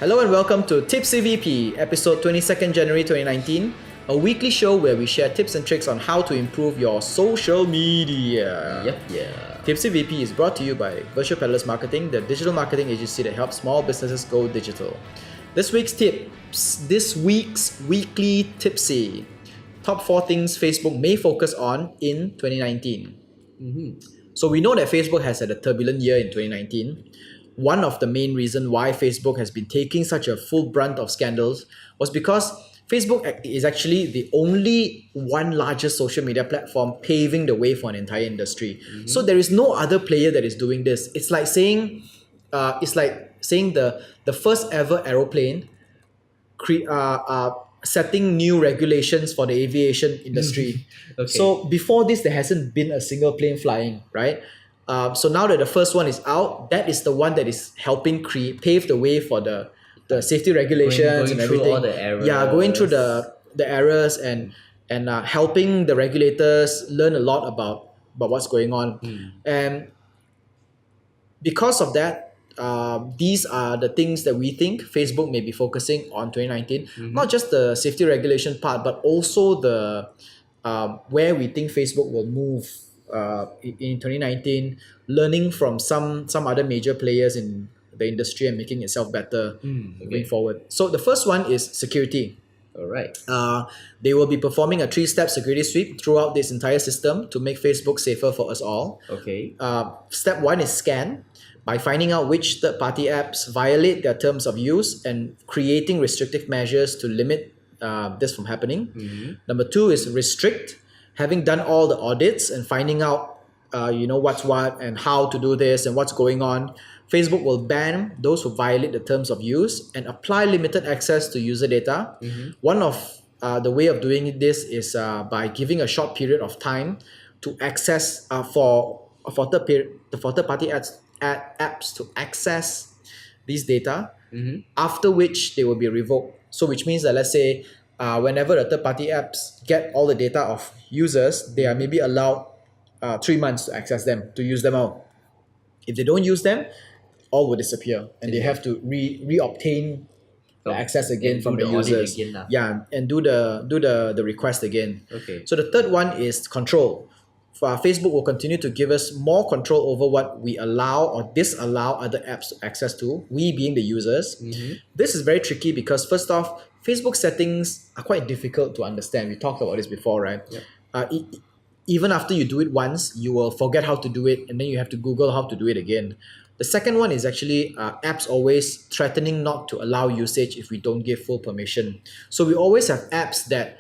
Hello and welcome to Tipsy VP, episode 22nd January 2019, a weekly show where we share tips and tricks on how to improve your social media. Yeah. Tipsy VP is brought to you by Virtual Peddlers Marketing, the digital marketing agency that helps small businesses go digital. This week's weekly Tipsy. Top 4 things Facebook may focus on in 2019. So we know that Facebook has had a turbulent year in 2019. One of the main reasons why Facebook has been taking such a full brunt of scandals was because Facebook is actually the only one largest social media platform paving the way for an entire industry. So there is no other player that is doing this. It's like saying the first ever aeroplane setting new regulations for the aviation industry. Okay. So before this, there hasn't been a single plane flying, right? So now that the first one is out, that is the one that is helping pave the way for the safety regulations Going and through everything. all the errors. Yeah, going through the errors and helping the regulators learn a lot about what's going on. And because of that, these are the things that we think Facebook may be focusing on 2019. Not just the safety regulation part, but also the where we think Facebook will move in 2019, learning from some other major players in the industry and making itself better moving forward. So the first one is security. Alright. They will be performing a 3-step security sweep throughout this entire system to make Facebook safer for us all. Okay. Step 1 is scan, by finding out which third-party apps violate their terms of use and creating restrictive measures to limit this from happening. Number 2 is restrict, having done all the audits and finding out what's what and how to do this and what's going on. Facebook will ban those who violate the terms of use and apply limited access to user data. One of the way of doing this is by giving a short period of time to access for third-party apps to access these data, after which they will be revoked. So which means that, let's say, whenever the third-party apps get all the data of users, they are maybe allowed 3 months to access them, to use them out. If they don't use them, all will disappear and they have to re-obtain the access again from the users. And do the request again. Okay. So the third one is control. Facebook will continue to give us more control over what we allow or disallow other apps to access to, we being the users. This is very tricky because, first off, Facebook settings are quite difficult to understand. We talked about this before, right? Even after you do it once, you will forget how to do it and then you have to Google how to do it again. The second one is actually apps always threatening not to allow usage if we don't give full permission. So we always have apps that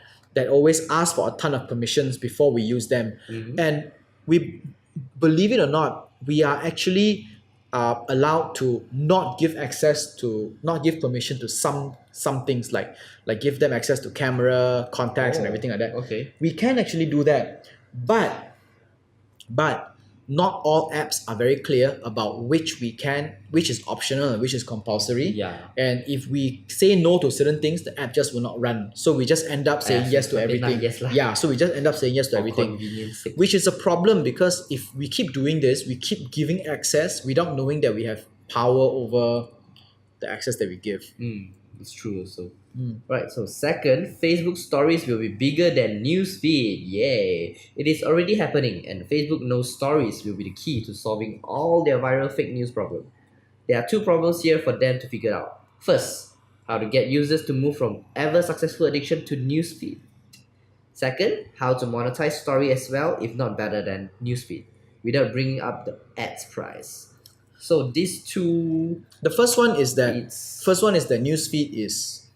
always ask for a ton of permissions before we use them. And we, believe it or not, we are actually allowed to not give permission to some things like give them access to camera, contacts and everything like that. Okay. We can actually do that, but not all apps are very clear about which is optional and which is compulsory. And if we say no to certain things, the app just will not run. So we just end up saying yes to everything. So we just end up saying yes to everything. Which is a problem because if we keep doing this, we keep giving access without knowing that we have power over the access that we give. It's true also. Right, so second, Facebook stories will be bigger than newsfeed. Yay! It is already happening and Facebook knows stories will be the key to solving all their viral fake news problem. There are 2 problems here for them to figure out. First, how to get users to move from ever successful addiction to newsfeed. Second, how to monetize story as well, if not better than newsfeed, without bringing up the ads price. So these two... The first one is that newsfeed is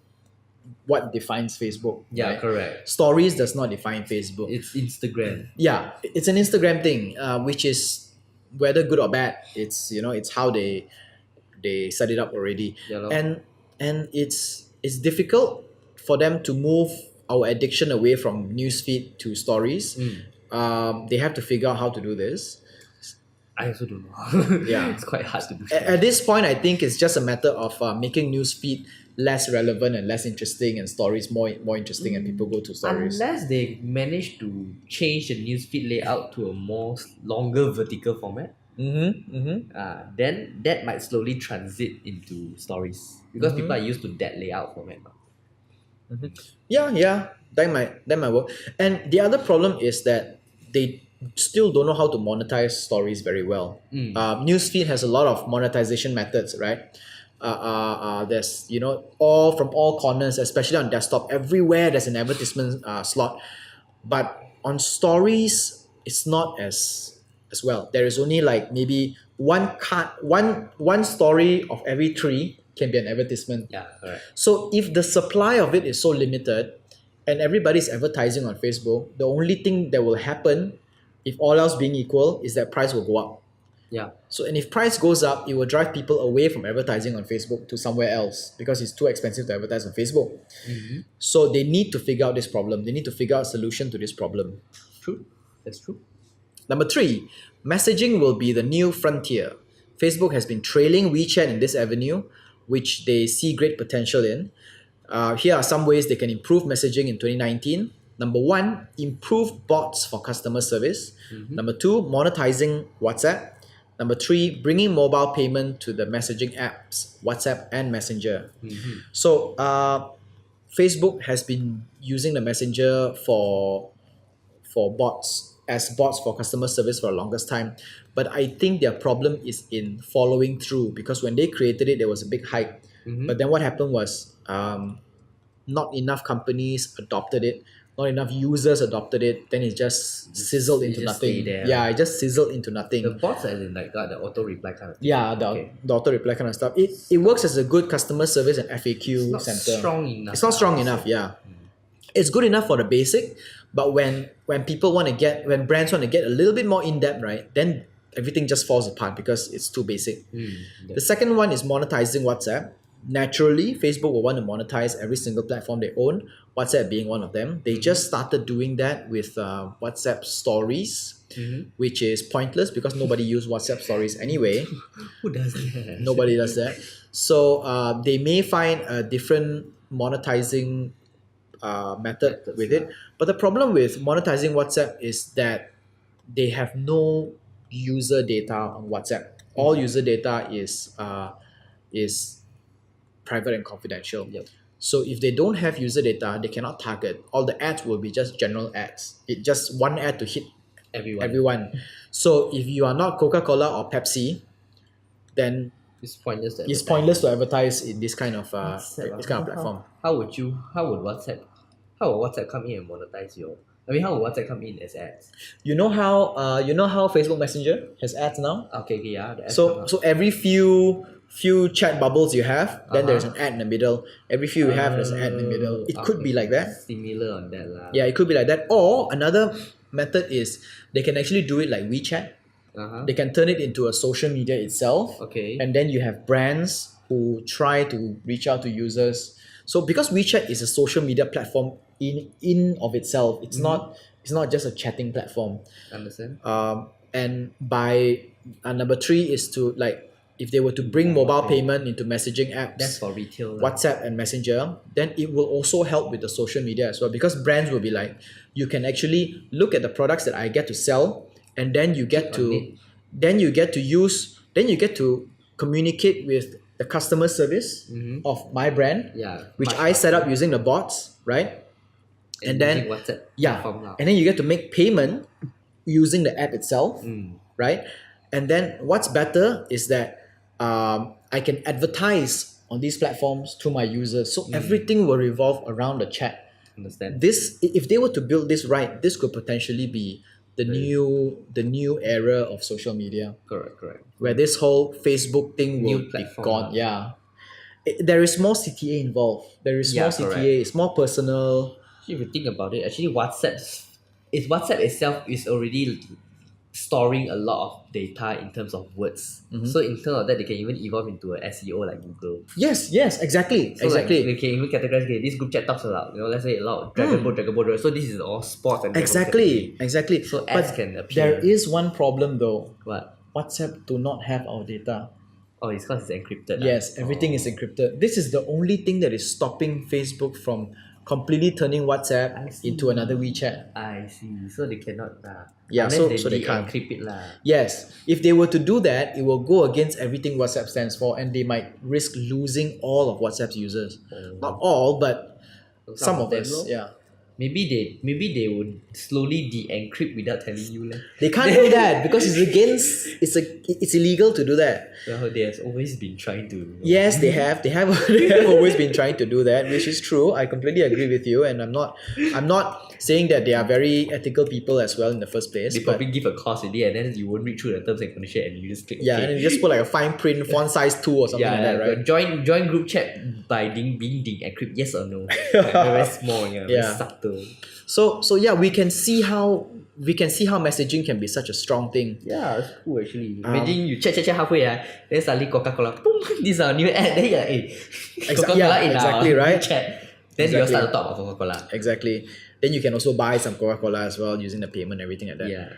what defines Facebook. Yeah, correct. Stories does not define Facebook. It's Instagram. Yeah, it's an Instagram thing, which is whether good or bad. It's it's how they set it up already. And it's difficult for them to move our addiction away from newsfeed to stories. They have to figure out how to do this. I also don't know. Yeah, it's quite hard to do that. At this point, I think it's just a matter of making newsfeed less relevant and less interesting, and stories more interesting, and people go to stories. Unless they manage to change the newsfeed layout to a more longer vertical format. Then that might slowly transit into stories because people are used to that layout format now. Yeah, that might work. And the other problem is that they still don't know how to monetize stories very well. Newsfeed has a lot of monetization methods, right? There's all from all corners, especially on desktop, everywhere there's an advertisement slot. But on stories, it's not as well. There is only like maybe one story of every three can be an advertisement. Yeah, correct. So if the supply of it is so limited and everybody's advertising on Facebook, the only thing that will happen, if all else being equal, is that price will go up. Yeah. So and if price goes up, it will drive people away from advertising on Facebook to somewhere else because it's too expensive to advertise on Facebook. So they need to figure out this problem. They need to figure out a solution to this problem. True. That's true. Number three, messaging will be the new frontier. Facebook has been trailing WeChat in this avenue, which they see great potential in. Here are some ways they can improve messaging in 2019. Number one, improve bots for customer service. Number two, monetizing WhatsApp. Number three, bringing mobile payment to the messaging apps, WhatsApp and Messenger. So Facebook has been using the Messenger for bots for customer service for the longest time. But I think their problem is in following through because when they created it, there was a big hype. But then what happened was not enough companies adopted it, not enough users adopted it. Then it just sizzled into just stay nothing. there. Yeah, it just sizzled into nothing. The bots as in like the auto reply kind of thing. Yeah, the auto reply kind of stuff. It works as a good customer service and FAQ Not center. strong enough. It's not strong enough, yeah. It's good enough for the basic, but when brands want to get a little bit more in depth, right, then everything just falls apart because it's too basic. The second one is monetizing WhatsApp. Naturally, Facebook will want to monetize every single platform they own, WhatsApp being one of them. They just started doing that with WhatsApp stories, which is pointless because nobody uses WhatsApp stories anyway. Who does that? Nobody does that. So they may find a different monetizing method with it. But the problem with monetizing WhatsApp is that they have no user data on WhatsApp. All user data is private and confidential. Yep. So if they don't have user data, they cannot target. All the ads will be just general ads. It just one ad to hit everyone. So if you are not Coca-Cola or Pepsi, then It's pointless. it's pointless to advertise in this kind of platform. How would WhatsApp come in and monetize your? I mean, how would WhatsApp come in as ads? You know how Facebook Messenger has ads now? Okay, yeah. The ads So every few chat bubbles you have, then there's an ad in the middle. Every few you have, there's an ad in the middle. It could be like that. Similar on that lah. Yeah, it could be like that. Or another method is they can actually do it like WeChat. They can turn it into a social media itself. Okay. And then you have brands who try to reach out to users. So because WeChat is a social media platform in of itself, it's not just a chatting platform. Understand. And by number three is to like if they were to bring mobile payment into messaging apps, That's for retail. lah. WhatsApp and Messenger, then it will also help with the social media as well because brands will be like, you can actually look at the products that I get to sell, and then you get to communicate with the customer service of my brand, Yeah. which much I set up using the bots, right? And then using WhatsApp yeah, platform lah. and then you get to make payment using the app itself, right? And then what's better is that I can advertise on these platforms to my users, so everything will revolve around the chat. Understand. This, if they were to build this right, this could potentially be the new era of social media, Correct. where this whole Facebook thing will New be platform, gone. Yeah, there is more CTA involved. There is more CTA. correct. It's more personal. If you think about it, actually WhatsApp itself is already storing a lot of data in terms of words. So in terms of that, they can even evolve into a SEO like Google. Yes, exactly, So exactly. like, they can even categorize, okay, this group chat talks about, let's say a lot of Dragon Ball. So this is all sports and Dragon Ball category. Exactly. So ads But can appear. there is one problem though. What? WhatsApp do not have our data. Oh, it's because it's encrypted. Yes, everything is encrypted. This is the only thing that is stopping Facebook from completely turning I WhatsApp see. into another WeChat. I see. So they cannot. Yeah, unless so they they can't. encrypt it lah. Yes, if they were to do that, it will go against everything WhatsApp stands for, and they might risk losing all of WhatsApp's users. Not all, but some of them, us. lor. Yeah, Maybe they would slowly de-encrypt without telling you leh. they can't do that because it's illegal to do that. Well, they have always been trying to. Yes, they have. They have always been trying to do that, which is true. I completely agree with you, and I'm not saying that they are very ethical people as well in the first place. They But probably give a cost already, and then you won't read through the terms and conditions, and you just click. yeah, okay. and then you just put like a fine print font size 2 or something like that, right? Join group chat by being de-encrypt, yes or no? Very small, very Yeah. subtle. So yeah, we can see how messaging can be such a strong thing. Yeah, it's cool actually. Imagine you chat halfway, then suddenly Coca-Cola, boom, this is our new ad. Then you're like, hey, Coca-Cola yeah, in exactly, our right? chat. Then Exactly. you'll start to talk about Coca-Cola. Exactly. Then you can also buy some Coca-Cola as well using the payment, everything like that. Yeah.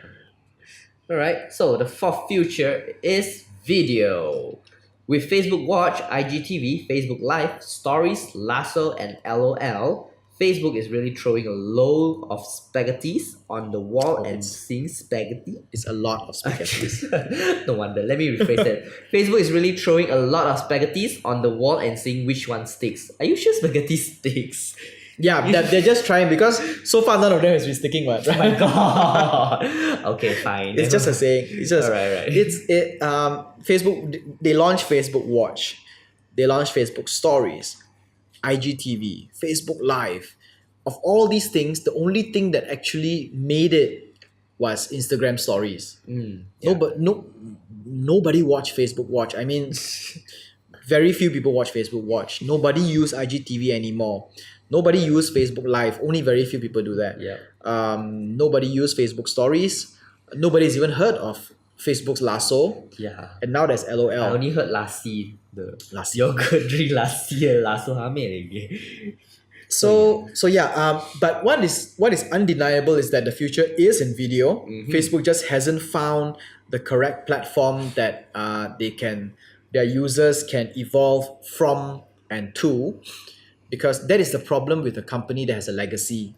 Alright, so the fourth future is video. With Facebook Watch, IGTV, Facebook Live, Stories, Lasso, and LOL, Facebook is really throwing a load of spaghettis on the wall and seeing spaghetti. It's a lot of spaghettis. No wonder. Let me rephrase that. Facebook is really throwing a lot of spaghettis on the wall and seeing which one sticks. Are you sure spaghetti sticks? Yeah, they're just trying because so far none of them has been sticking one. Oh my god. Okay, fine. It's just a saying. It's just Alright. Facebook. They launched Facebook Watch, they launched Facebook Stories, IGTV, Facebook Live. Of all these things, the only thing that actually made it was Instagram Stories. Nobody watched Facebook Watch. I mean, very few people watch Facebook Watch. Nobody use IGTV anymore. Nobody use Facebook Live. Only very few people do that. Yeah. Nobody use Facebook Stories. Nobody's even heard of Facebook's Lasso. Yeah. And now there's LOL. I only heard lassi, the Lassi. yogurt drink lassi, lasso again. So yeah, but what is undeniable is that the future is in video. Facebook just hasn't found the correct platform that their users can evolve from and to, because that is the problem with a company that has a legacy.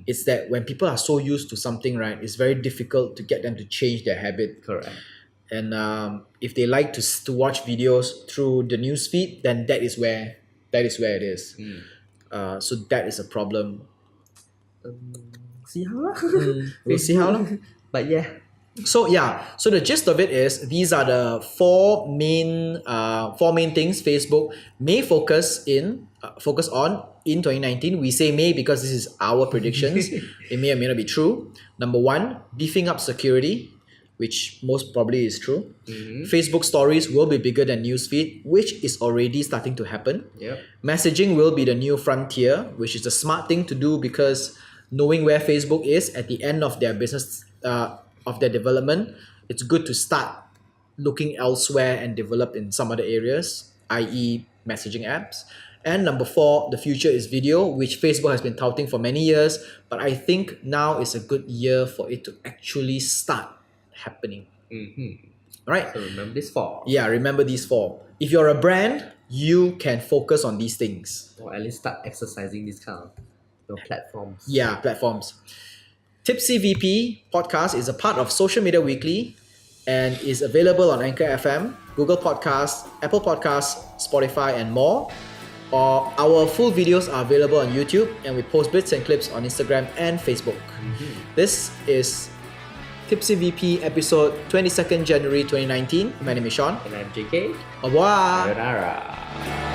It's that when people are so used to something, right, it's very difficult to get them to change their habit. Correct. And if they like to watch videos through the newsfeed, then that is where it is. So that is a problem. See how lah. We'll see how long. But yeah. So the gist of it is these are the four main things Facebook may focus on in 2019. We say may because this is our predictions. It may or may not be true. Number 1, beefing up security, which most probably is true. Facebook Stories will be bigger than Newsfeed, which is already starting to happen. Yep. Messaging will be the new frontier, which is a smart thing to do because knowing where Facebook is at the end of their business, of their development, it's good to start looking elsewhere and develop in some other areas, i.e. messaging apps. And number 4, the future is video, which Facebook has been touting for many years, but I think now is a good year for it to actually start happening. Right? So remember this 4. Yeah, remember these 4. If you're a brand, you can focus on these things. Or at least start exercising this kind of platforms. Yeah, platforms. Tipsy VP podcast is a part of Social Media Weekly and is available on Anchor FM, Google Podcasts, Apple Podcasts, Spotify, and more. Our full videos are available on YouTube, and we post bits and clips on Instagram and Facebook. This is Tipsy VP episode 22nd January 2019. My name is Sean. And I'm JK. Au revoir. Sayonara.